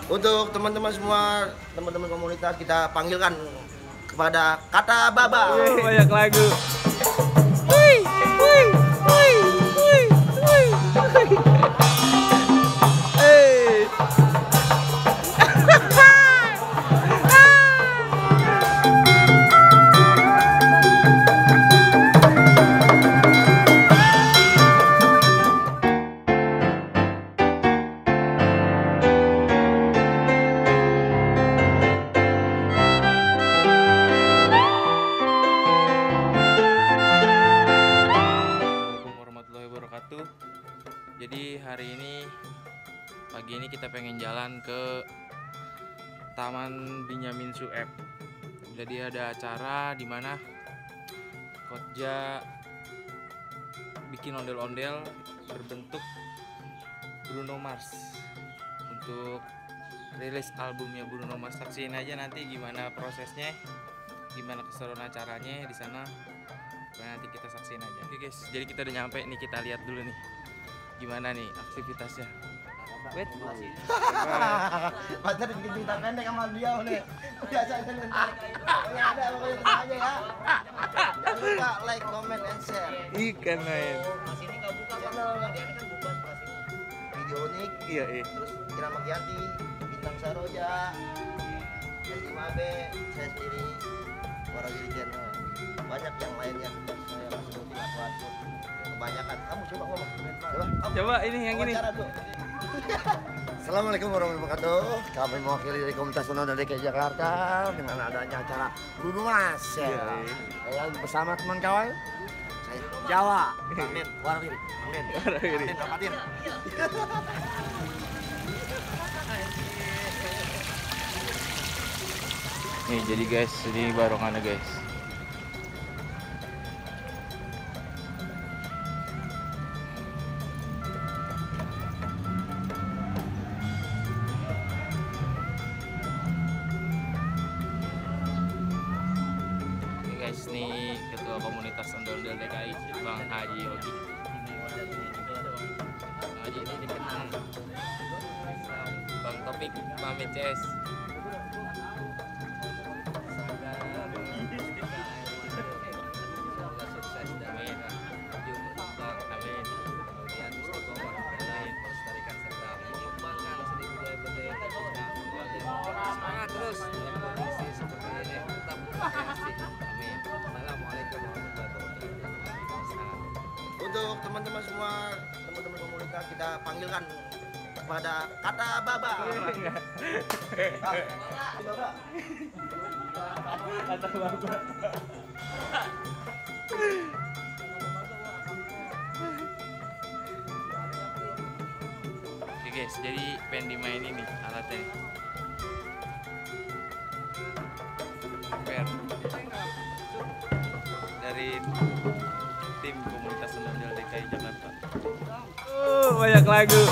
Untuk teman-teman semua, teman-teman komunitas, kita panggilkan kepada kata Baba. Banyak lagu. Jadi hari ini, pagi ini kita pengen jalan ke Taman Benyamin Sueb. Jadi ada acara di mana Kotja bikin ondel-ondel berbentuk Bruno Mars untuk rilis albumnya Bruno Mars. Saksiin aja nanti gimana prosesnya, gimana keseruan acaranya di sana. Nanti kita saksiin aja. Oke guys, jadi kita udah nyampe nih, kita lihat dulu nih gimana nih aktivitasnya. Wait, Pacar bikin cerita pendek sama dia nih. Biasa aja nih. Ya ada pokoknya tenang aja ya. Jangan lupa like, comment, and share. Ikan main. Mas ini nggak buka channel, dia kan bukan kelas ini. Video unik. Iya. Terus Irama Gianti, Bintang Saroja, Desi Mabe, saya sendiri, Waragiri Channel. Banyak yang lainnya. Saya masih aku kebanyakan. Kamu coba ngomong. Coba ini yang ini. Assalamualaikum warahmatullahi wabarakatuh. Kami mewakili dari Komunitas Sonora DKI Jakarta dengan adanya acara Bruno Mars. Saya bersama teman kawan saya Jawa. Amin. Waragiri. Amin. Amin. Amin. Nih jadi guys, ini barongannya guys. Nih ketua komunitas ondel-ondel DKI Bang Haji Yogi. Bang Haji ini dikenal. Bang Topik pamit CS. Sukses amin. Amin. Kemudian istiqomah dalam melestarikan serta mengembangkan seni budaya budaya kita. Semangat terus dalam kondisi seperti ini, tetap berkreasi. Untuk teman-teman semua, teman-teman komunitas, kita panggilkan kepada kata Baba. Baba. Kata Baba. Oke guys, jadi pengen dimainin nih alatnya. Dari tim komunitas ondel DKI Jakarta. Banyak lagu.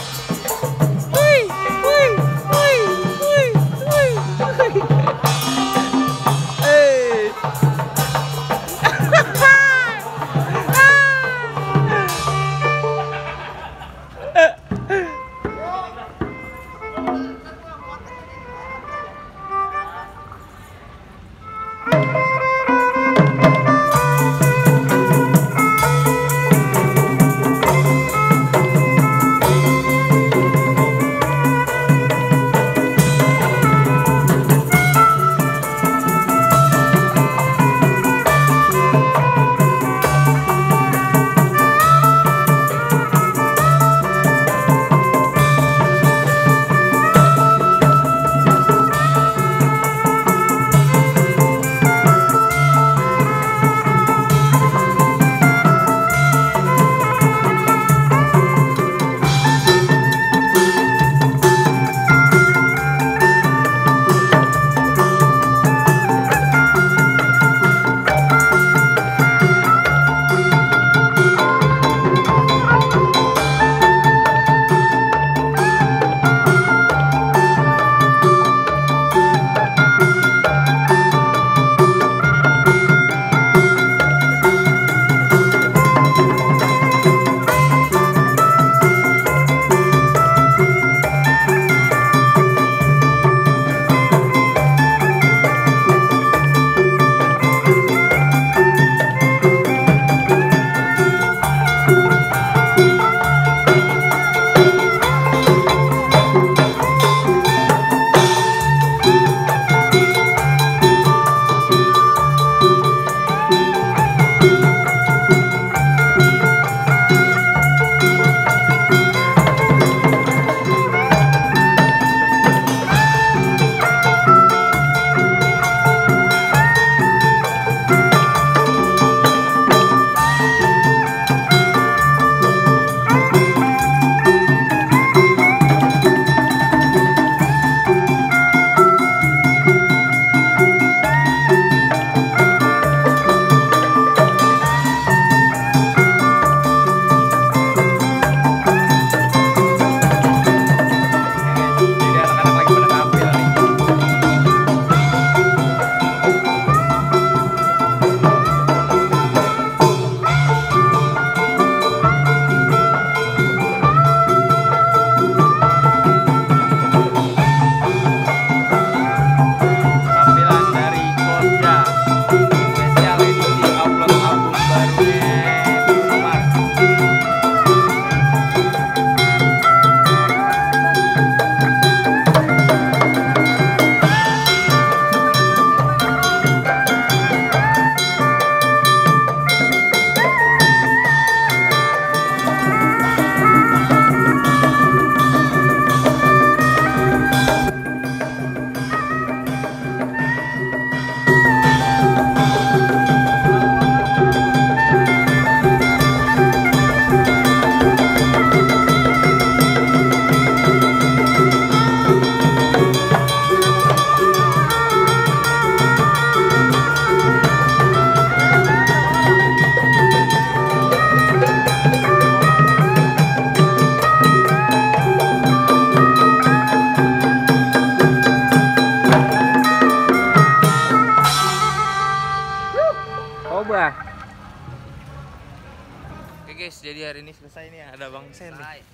jadi hari ini selesai nih, ada Bang Sen nih.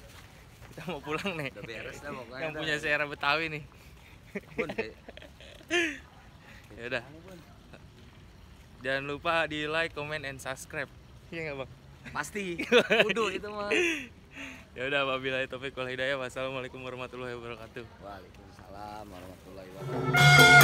Kita mau pulang nih. Udah beres dah pokoknya. Yang punya Sierra Betawi nih. Ya udah. Jangan lupa di like, comment, and subscribe. Iya nggak Bang? Pasti. Kudu itu mah. Ya udah, wabillahi taufiq wal hidayah. Wassalamualaikum warahmatullahi wabarakatuh. Waalaikumsalam warahmatullahi wabarakatuh.